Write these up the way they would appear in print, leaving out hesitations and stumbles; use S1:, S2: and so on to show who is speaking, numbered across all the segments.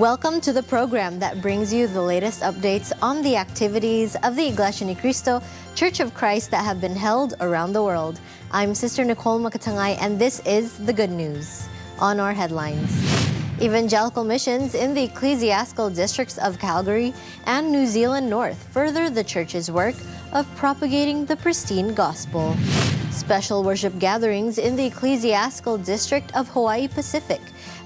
S1: Welcome to the program that brings you the latest updates on the activities of the Iglesia ni Cristo Church of Christ that have been held around the world. I'm Sister Nicole Makatangay, and this is the good news. On our headlines, evangelical missions in the ecclesiastical districts of Calgary and New Zealand North further the church's work of propagating the pristine gospel. Special worship gatherings in the ecclesiastical district of Hawaii Pacific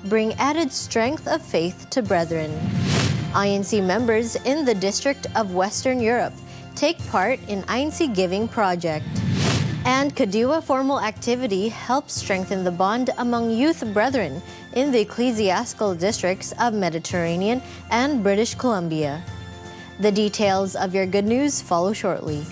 S1: bring added strength of faith to brethren. INC members in the District of Western Europe take part in INC Giving Project. And Kadiwa formal activity helps strengthen the bond among youth brethren in the ecclesiastical districts of Mediterranean and British Columbia. The details of your good news follow shortly.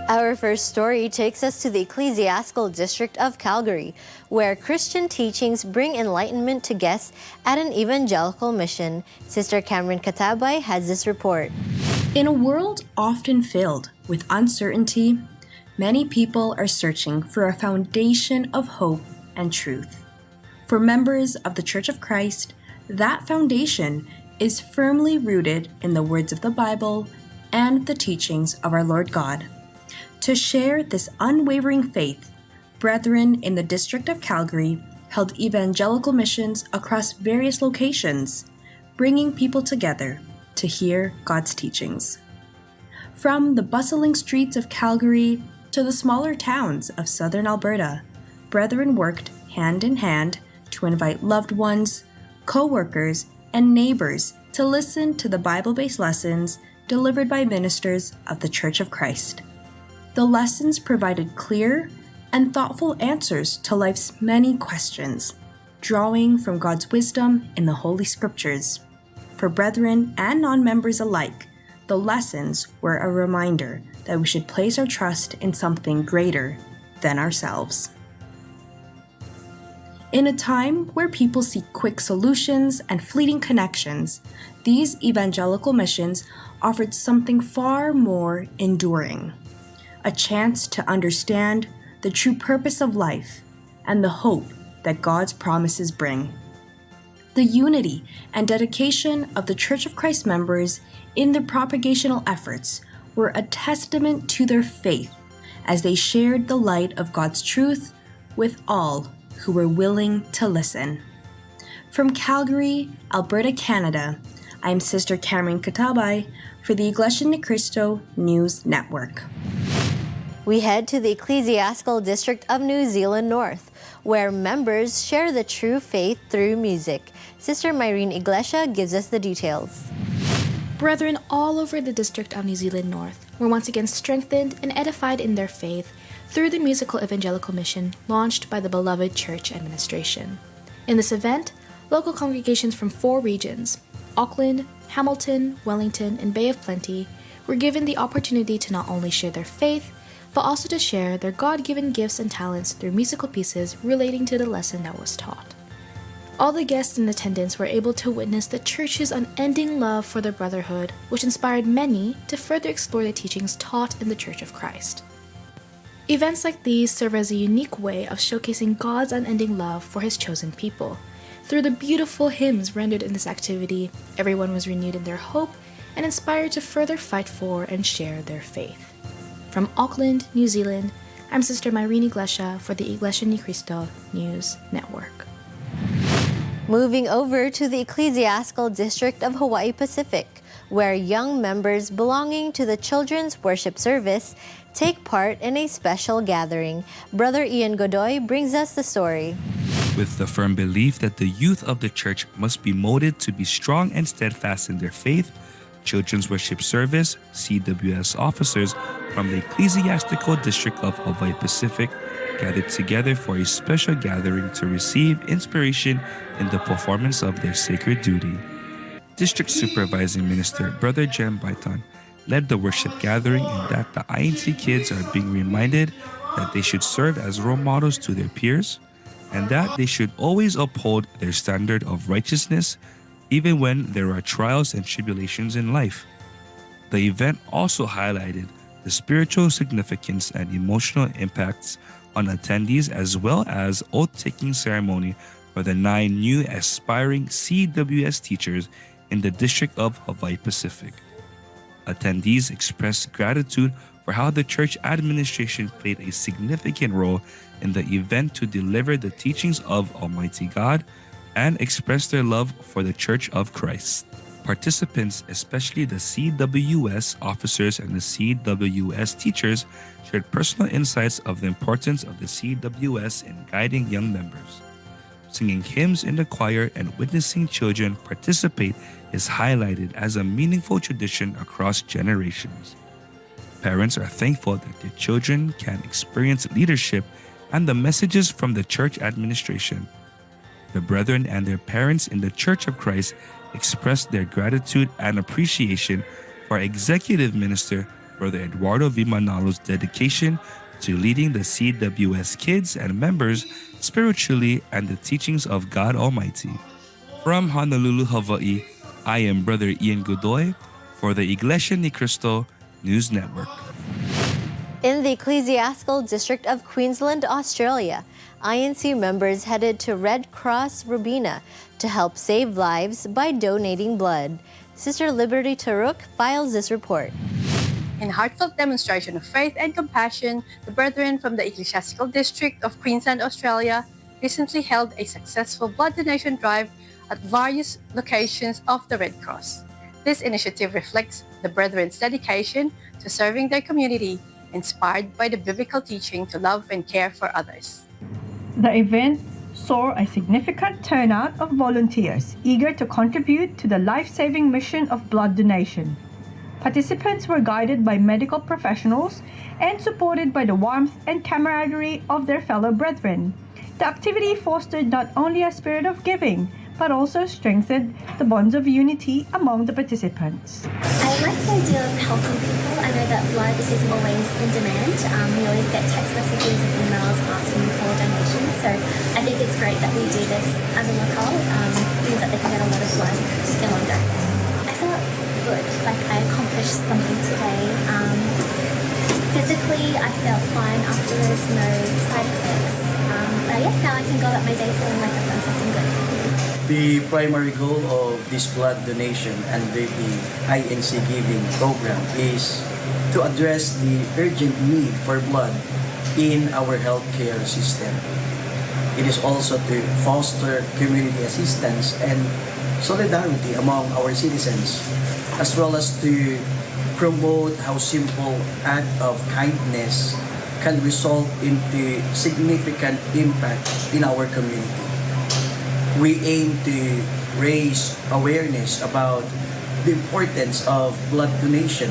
S1: Our first story takes us to the ecclesiastical district of Calgary, where Christian teachings bring enlightenment to guests at an evangelical mission. Sister Cameron Katabay has this report.
S2: In a world often filled with uncertainty, many people are searching for a foundation of hope and truth. For members of the Church of Christ, that foundation is firmly rooted in the words of the Bible and the teachings of our Lord God. To share this unwavering faith, brethren in the District of Calgary held evangelical missions across various locations, bringing people together to hear God's teachings. From the bustling streets of Calgary to the smaller towns of southern Alberta, brethren worked hand in hand to invite loved ones, co-workers, and neighbors to listen to the Bible-based lessons delivered by ministers of the Church of Christ. The lessons provided clear and thoughtful answers to life's many questions, drawing from God's wisdom in the Holy Scriptures. For brethren and non-members alike, the lessons were a reminder that we should place our trust in something greater than ourselves. In a time where people seek quick solutions and fleeting connections, these evangelical missions offered something far more enduring. A chance to understand the true purpose of life and the hope that God's promises bring. The unity and dedication of the Church of Christ members in their propagational efforts were a testament to their faith as they shared the light of God's truth with all who were willing to listen. From Calgary, Alberta, Canada, I'm Sister Cameron Katabay for the Iglesia ni Cristo News Network.
S1: We head to the ecclesiastical district of New Zealand North, where members share the true faith through music. Sister Myrene Iglesia gives us the details.
S3: Brethren all over the district of New Zealand North were once again strengthened and edified in their faith through the musical evangelical mission launched by the beloved church administration. In this event, local congregations from 4 regions, Auckland, Hamilton, Wellington, and Bay of Plenty, were given the opportunity to not only share their faith, but also to share their God-given gifts and talents through musical pieces relating to the lesson that was taught. All the guests in attendance were able to witness the church's unending love for the brotherhood, which inspired many to further explore the teachings taught in the Church of Christ. Events like these serve as a unique way of showcasing God's unending love for His chosen people. Through the beautiful hymns rendered in this activity, everyone was renewed in their hope and inspired to further fight for and share their faith. From Auckland, New Zealand, I'm Sister Myrene Iglesia for the Iglesia Ni Cristo News Network.
S1: Moving over to the Ecclesiastical District of Hawaii Pacific, where young members belonging to the Children's Worship Service take part in a special gathering. Brother Ian Godoy brings us the story.
S4: With the firm belief that the youth of the church must be molded to be strong and steadfast in their faith, Children's Worship Service, CWS officers from the Ecclesiastical District of Hawaii Pacific gathered together for a special gathering to receive inspiration in the performance of their sacred duty. District Supervising Minister Brother Jem Baitan led the worship gathering in that the INC kids are being reminded that they should serve as role models to their peers and that they should always uphold their standard of righteousness even when there are trials and tribulations in life. The event also highlighted the spiritual significance and emotional impacts on attendees as well as oath-taking ceremony for the 9 new aspiring CWS teachers in the District of Hawaii Pacific. Attendees expressed gratitude for how the church administration played a significant role in the event to deliver the teachings of Almighty God and express their love for the Church of Christ. Participants, especially the CWS officers and the CWS teachers, shared personal insights of the importance of the CWS in guiding young members. Singing hymns in the choir and witnessing children participate is highlighted as a meaningful tradition across generations. Parents are thankful that their children can experience leadership and the messages from the church administration. The brethren and their parents in the Church of Christ expressed their gratitude and appreciation for Executive Minister Brother Eduardo V. Manalo's dedication to leading the CWS kids and members spiritually and the teachings of God Almighty. From Honolulu, Hawaii, I am Brother Ian Godoy for the Iglesia Ni Cristo News Network.
S1: In the Ecclesiastical District of Queensland, Australia, INC members headed to Red Cross Robina to help save lives by donating blood. Sister Liberty Taruk files this report.
S5: In heartfelt demonstration of faith and compassion, the brethren from the Ecclesiastical District of Queensland, Australia, recently held a successful blood donation drive at various locations of the Red Cross. This initiative reflects the brethren's dedication to serving their community, inspired by the biblical teaching to love and care for others.
S6: The event saw a significant turnout of volunteers eager to contribute to the life-saving mission of blood donation. Participants were guided by medical professionals and supported by the warmth and camaraderie of their fellow brethren. The activity fostered not only a spirit of giving, but also strengthened the bonds of unity among the participants.
S7: I like the idea of helping people. I know that blood is always in demand. We always get text messages and emails asking for donations. So I think it's great that we do this as a locale. Means that they can get a lot of blood in one go. I felt good, like I accomplished something today. Physically, I felt fine afterwards, no side effects. But yeah, now I can go about my day feeling like I've done something good.
S8: The primary goal of this blood donation under the INC Giving program is to address the urgent need for blood in our healthcare system. It is also to foster community assistance and solidarity among our citizens, as well as to promote how simple act of kindness can result into significant impact in our community. We aim to raise awareness about the importance of blood donation,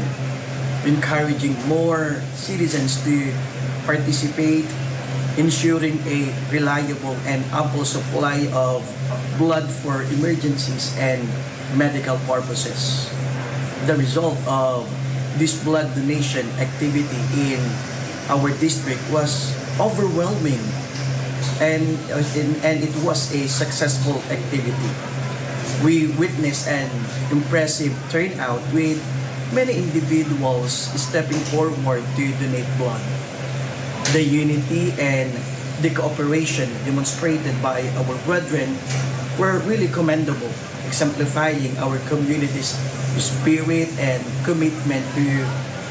S8: encouraging more citizens to participate, ensuring a reliable and ample supply of blood for emergencies and medical purposes. The result of this blood donation activity in our district was overwhelming. And it was a successful activity. We witnessed an impressive turnout with many individuals stepping forward to donate blood. The unity and the cooperation demonstrated by our brethren were really commendable, exemplifying our community's spirit and commitment to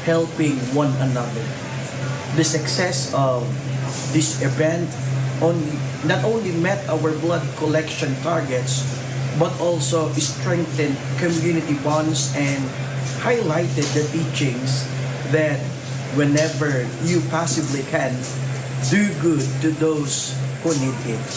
S8: helping one another. The success of this event not only met our blood collection targets, but also strengthened community bonds and highlighted the teachings that whenever you possibly can, do good to those who need it.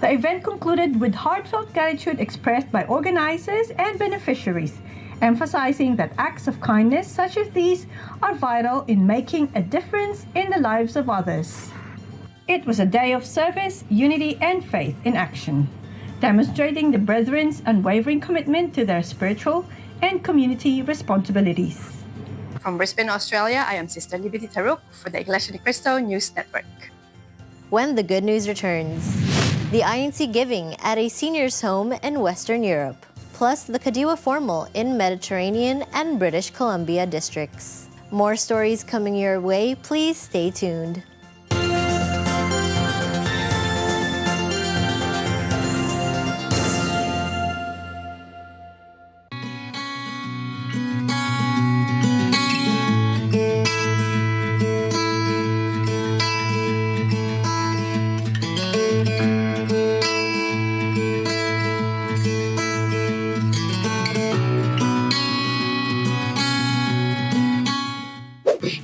S6: The event concluded with heartfelt gratitude expressed by organizers and beneficiaries, emphasizing that acts of kindness such as these are vital in making a difference in the lives of others. It was a day of service, unity, and faith in action, demonstrating the Brethren's unwavering commitment to their spiritual and community responsibilities.
S5: From Brisbane, Australia, I am Sister Liberty Taruk for the Iglesia ni Cristo News Network.
S1: When the good news returns, the INC giving at a seniors' home in Western Europe, plus the Kadiwa formal in Mediterranean and British Columbia districts. More stories coming your way, please stay tuned.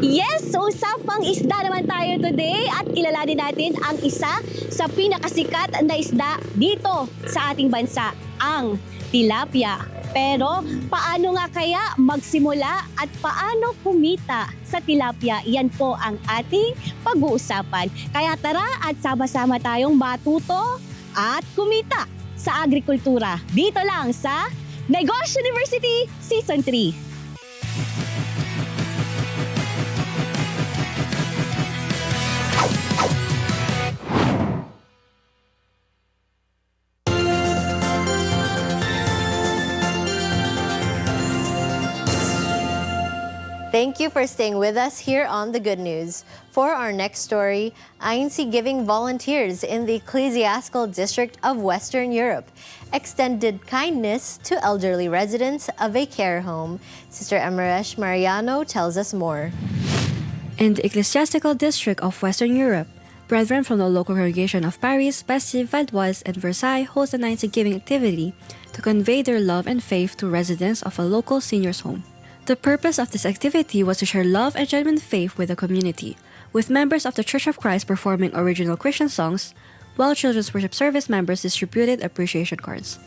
S9: Yes, so usapang isda naman tayo today at kilalanin natin ang isa sa pinakasikat na isda dito sa ating bansa, ang tilapia. Pero paano nga kaya magsimula at paano kumita sa tilapia? Yan po ang ating pag-uusapan. Kaya tara at sama-sama tayong matuto at kumita sa agrikultura. Dito lang sa Negosyo University Season 3.
S1: Thank you for staying with us here on The Good News. For our next story, INC giving volunteers in the Ecclesiastical District of Western Europe extended kindness to elderly residents of a care home. Sister Amaresh Mariano tells us more.
S10: In the Ecclesiastical District of Western Europe, brethren from the local congregation of Paris, Bastille, Valdoise, and Versailles host an INC giving activity to convey their love and faith to residents of a local seniors' home. The purpose of this activity was to share love and genuine faith with the community, with members of the Church of Christ performing original Christian songs, while children's worship service members distributed appreciation cards.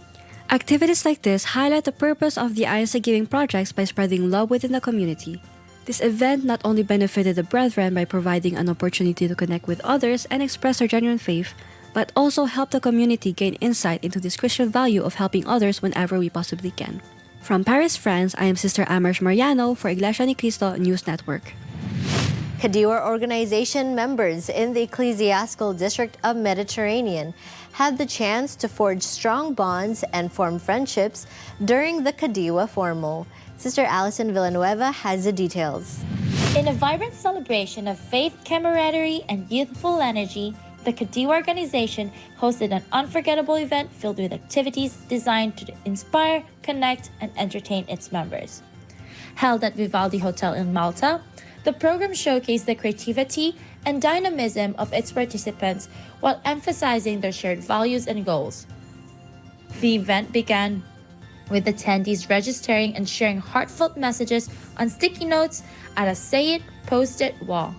S10: Activities like this highlight the purpose of the INC Giving projects by spreading love within the community. This event not only benefited the brethren by providing an opportunity to connect with others and express their genuine faith, but also helped the community gain insight into this Christian value of helping others whenever we possibly can. From Paris, France, I am Sister Amaresh Mariano for Iglesia ni Cristo News Network.
S1: Kadiwa organization members in the Ecclesiastical District of Mediterranean had the chance to forge strong bonds and form friendships during the Kadiwa formal. Sister Alison Villanueva has the details.
S11: In a vibrant celebration of faith, camaraderie, and youthful energy, the Kadiwa organization hosted an unforgettable event filled with activities designed to inspire, connect, and entertain its members. Held at Vivaldi Hotel in Malta, the program showcased the creativity and dynamism of its participants while emphasizing their shared values and goals. The event began with attendees registering and sharing heartfelt messages on sticky notes at a Say It, Post It wall,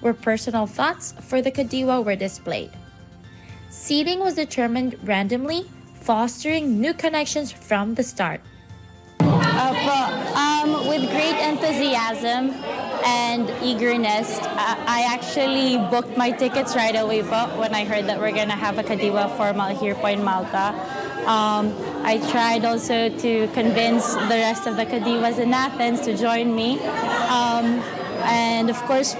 S11: where personal thoughts for the Kadiwa were displayed. Seating was determined randomly, fostering new connections from the start.
S12: With great enthusiasm and eagerness, I actually booked my tickets right away when I heard that we're going to have a Kadiwa formal here po in Malta. I tried also to convince the rest of the Kadiwas in Athens to join me. And of course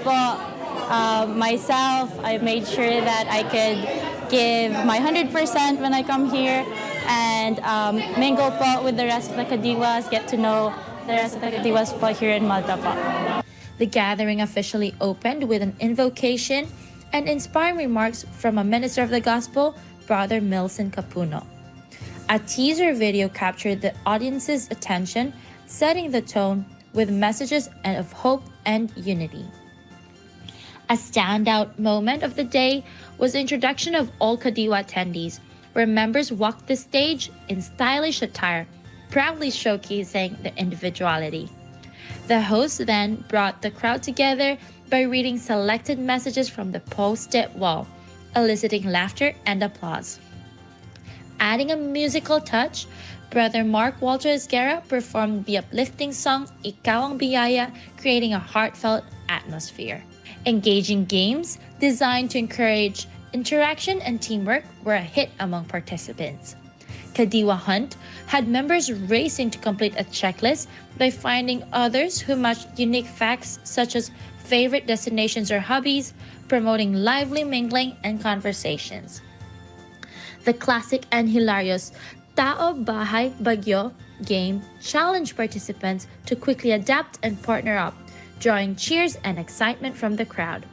S12: myself, I made sure that I could give my 100% when I come here and mingle po with the rest of the Kadiwas, get to know the rest of the Kadiwas po here in Malta po.
S11: The gathering officially opened with an invocation and inspiring remarks from a minister of the gospel, Brother Milson Capuno. A teaser video captured the audience's attention, setting the tone with messages of hope and unity. A standout moment of the day was the introduction of all Kadiwa attendees, where members walked the stage in stylish attire, proudly showcasing their individuality. The host then brought the crowd together by reading selected messages from the post-it wall, eliciting laughter and applause. Adding a musical touch, Brother Mark Walter Esguerra performed the uplifting song Ikaw ang Biyaya, creating a heartfelt atmosphere. Engaging games designed to encourage interaction and teamwork were a hit among participants. Kadiwa Hunt had members racing to complete a checklist by finding others who matched unique facts such as favorite destinations or hobbies, promoting lively mingling and conversations. The classic and hilarious Tao Bahay Bagyo game challenged participants to quickly adapt and partner up, drawing cheers and excitement from the crowd.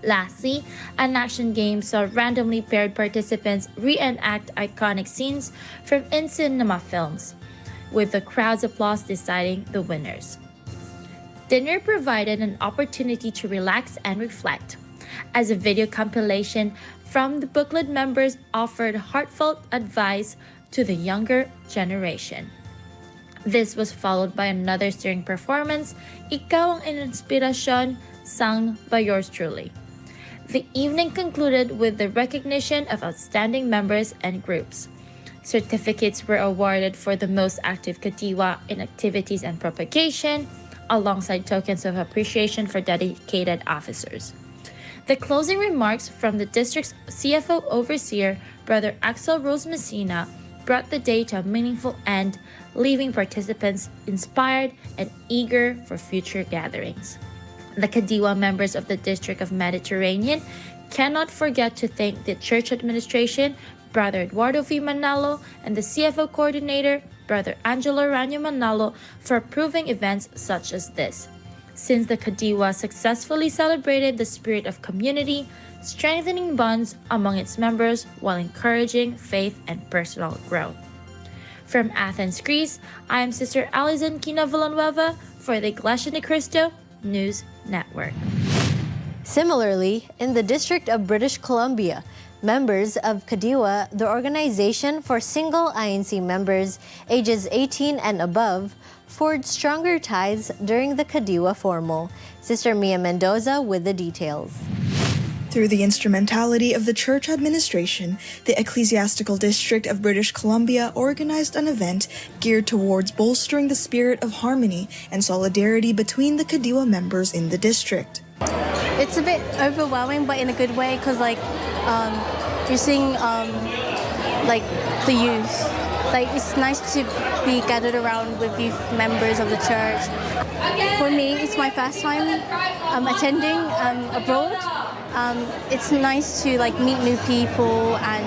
S11: Lastly, an action game saw randomly paired participants reenact iconic scenes from in-cinema films, with the crowd's applause deciding the winners. Dinner provided an opportunity to relax and reflect, as a video compilation from the booklet members offered heartfelt advice to the younger generation. This was followed by another stirring performance, Ikaw ang Inspirasyon, sung by yours truly. The evening concluded with the recognition of outstanding members and groups. Certificates were awarded for the most active Kadiwa in activities and propagation, alongside tokens of appreciation for dedicated officers. The closing remarks from the district's CFO overseer, Brother Axel Rose Messina, brought the day to a meaningful end, leaving participants inspired and eager for future gatherings. The Kadiwa members of the District of Mediterranean cannot forget to thank the church administration, Brother Eduardo V. Manalo, and the CFO coordinator, Brother Angelo Ranyo Manalo, for approving events such as this, since the Kadiwa successfully celebrated the spirit of community, strengthening bonds among its members while encouraging faith and personal growth. From Athens, Greece, I am Sister Alison Quina Villanueva for the Iglesia ni Cristo News Network.
S1: Similarly, in the District of British Columbia, members of Kadiwa, the organization for single INC members ages 18 and above, forged stronger ties during the Kadiwa formal. Sister Mia Mendoza with the details.
S13: Through the instrumentality of the church administration, the Ecclesiastical District of British Columbia organized an event geared towards bolstering the spirit of harmony and solidarity between the Kadiwa members in the district.
S14: It's a bit overwhelming, but in a good way, because you're seeing the youth. It's nice to be gathered around with youth members of the church. For me, it's my first time attending abroad. It's nice to meet new people and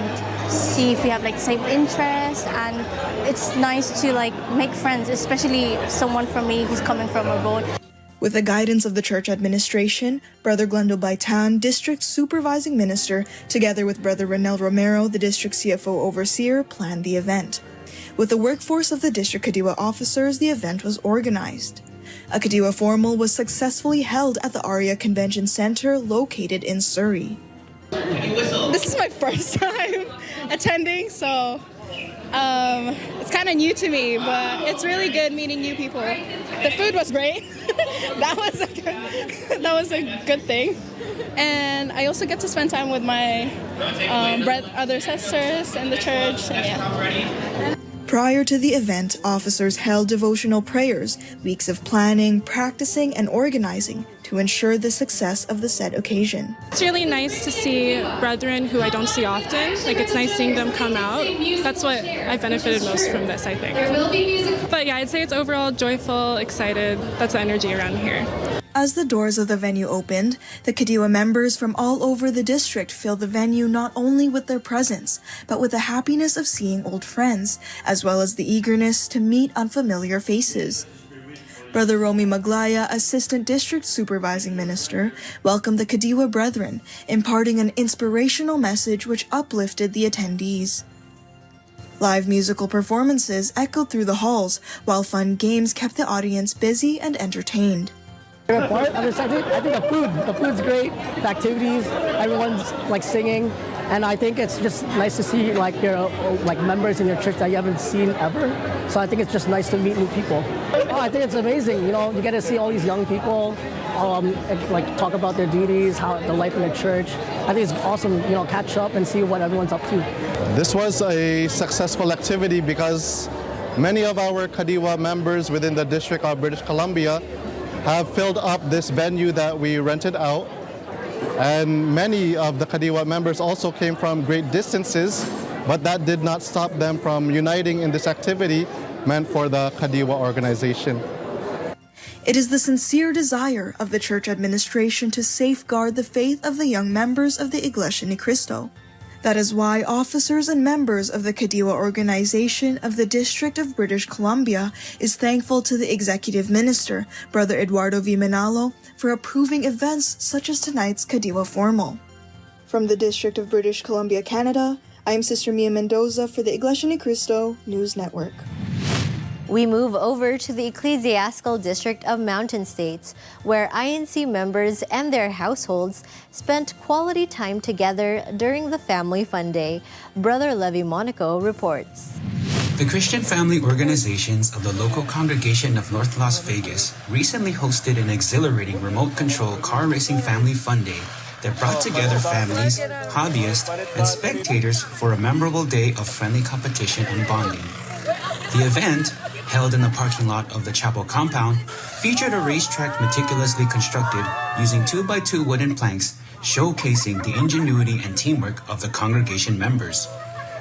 S14: see if we have same interests, and it's nice to make friends, especially someone from me who's coming from abroad.
S13: With the guidance of the church administration, Brother Glendo Baitan, district supervising minister, together with Brother Renel Romero, the district CFO overseer, planned the event. With the workforce of the district Kadiwa officers, the event was organized. A Kadiwa formal was successfully held at the Aria Convention Center located in Surrey.
S15: This is my first time attending, so it's kind of new to me, but it's really good meeting new people. The food was great. that was a good thing. And I also get to spend time with my other sisters in the church. And yeah.
S13: Prior to the event, officers held devotional prayers, weeks of planning, practicing, and organizing to ensure the success of the said occasion.
S15: It's really nice to see brethren who I don't see often. It's nice seeing them come out. That's what I benefited most from this, I think. But yeah, I'd say it's overall joyful, excited. That's the energy around here.
S13: As the doors of the venue opened, the Kadiwa members from all over the district filled the venue not only with their presence, but with the happiness of seeing old friends, as well as the eagerness to meet unfamiliar faces. Brother Romy Maglaya, Assistant District Supervising Minister, welcomed the Kadiwa brethren, imparting an inspirational message which uplifted the attendees. Live musical performances echoed through the halls, while fun games kept the audience busy and entertained.
S16: I'm excited. I think the food's great, the activities, everyone's like singing, and I think it's just nice to see like your like members in your church that you haven't seen ever. So I think it's just nice to meet new people. Oh, I think it's amazing. You know, you get to see all these young people, like talk about their duties, how the life in the church. I think it's awesome. You know, catch up and see what everyone's up to.
S17: This was a successful activity because many of our Kadiwa members within the District of British Columbia have filled up this venue that we rented out, and many of the Kadiwa members also came from great distances, but that did not stop them from uniting in this activity meant for the Kadiwa organization.
S13: It is the sincere desire of the church administration to safeguard the faith of the young members of the Iglesia ni Cristo. That is why officers and members of the Kadiwa organization of the District of British Columbia is thankful to the Executive Minister, Brother Eduardo V. Manalo, for approving events such as tonight's Kadiwa Formal. From the District of British Columbia, Canada, I am Sister Mia Mendoza for the Iglesia ni Cristo News Network.
S1: We move over to the Ecclesiastical District of Mountain States, where INC members and their households spent quality time together during the Family Fun Day. Brother Levi Monaco reports.
S18: The Christian family organizations of the local congregation of North Las Vegas recently hosted an exhilarating remote-control car racing family fun day that brought together families, hobbyists, and spectators for a memorable day of friendly competition and bonding. The event, held in the parking lot of the chapel compound, featured a racetrack meticulously constructed using 2x2 wooden planks, showcasing the ingenuity and teamwork of the congregation members.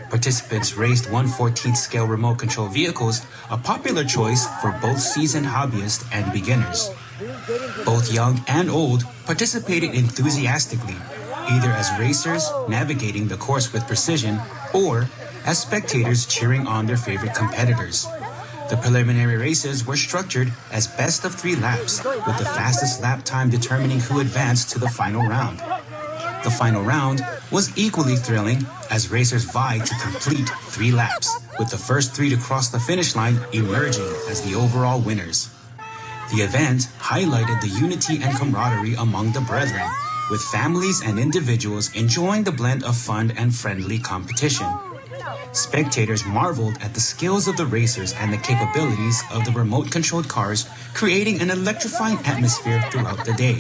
S18: Participants raced 1/14th scale remote control vehicles, a popular choice for both seasoned hobbyists and beginners. Both young and old participated enthusiastically, either as racers navigating the course with precision or as spectators cheering on their favorite competitors. The preliminary races were structured as best of 3 laps, with the fastest lap time determining who advanced to the final round. The final round was equally thrilling as racers vied to complete 3 laps, with the first 3 to cross the finish line emerging as the overall winners. The event highlighted the unity and camaraderie among the brethren, with families and individuals enjoying the blend of fun and friendly competition. Spectators marveled at the skills of the racers and the capabilities of the remote-controlled cars, creating an electrifying atmosphere throughout the day.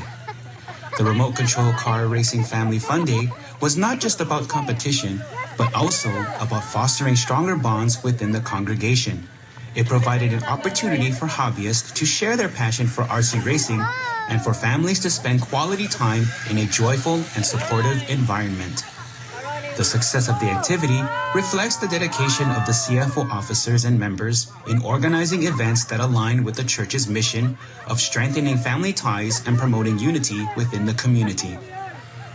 S18: The remote-controlled car racing family fun day was not just about competition, but also about fostering stronger bonds within the congregation. It provided an opportunity for hobbyists to share their passion for RC racing and for families to spend quality time in a joyful and supportive environment. The success of the activity reflects the dedication of the CFO officers and members in organizing events that align with the church's mission of strengthening family ties and promoting unity within the community.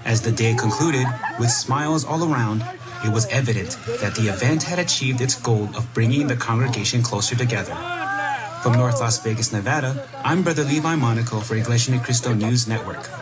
S18: As the day concluded, with smiles all around, it was evident that the event had achieved its goal of bringing the congregation closer together. From North Las Vegas, Nevada, I'm Brother Levi Monaco for Iglesia ni Cristo News Network.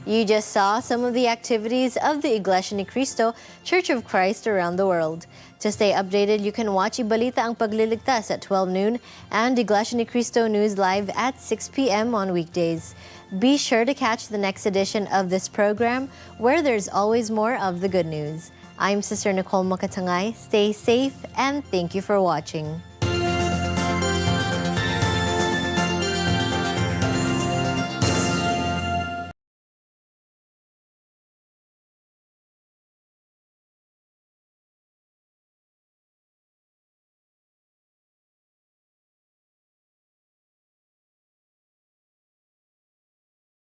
S1: You just saw some of the activities of the Iglesia ni Cristo Church of Christ around the world. To stay updated, you can watch Ibalita ang Pagliligtas at 12 noon and Iglesia ni Cristo News Live at 6 p.m. on weekdays. Be sure to catch the next edition of this program, where there's always more of the good news. I'm Sister Nicole Makatangay. Stay safe and thank you for watching.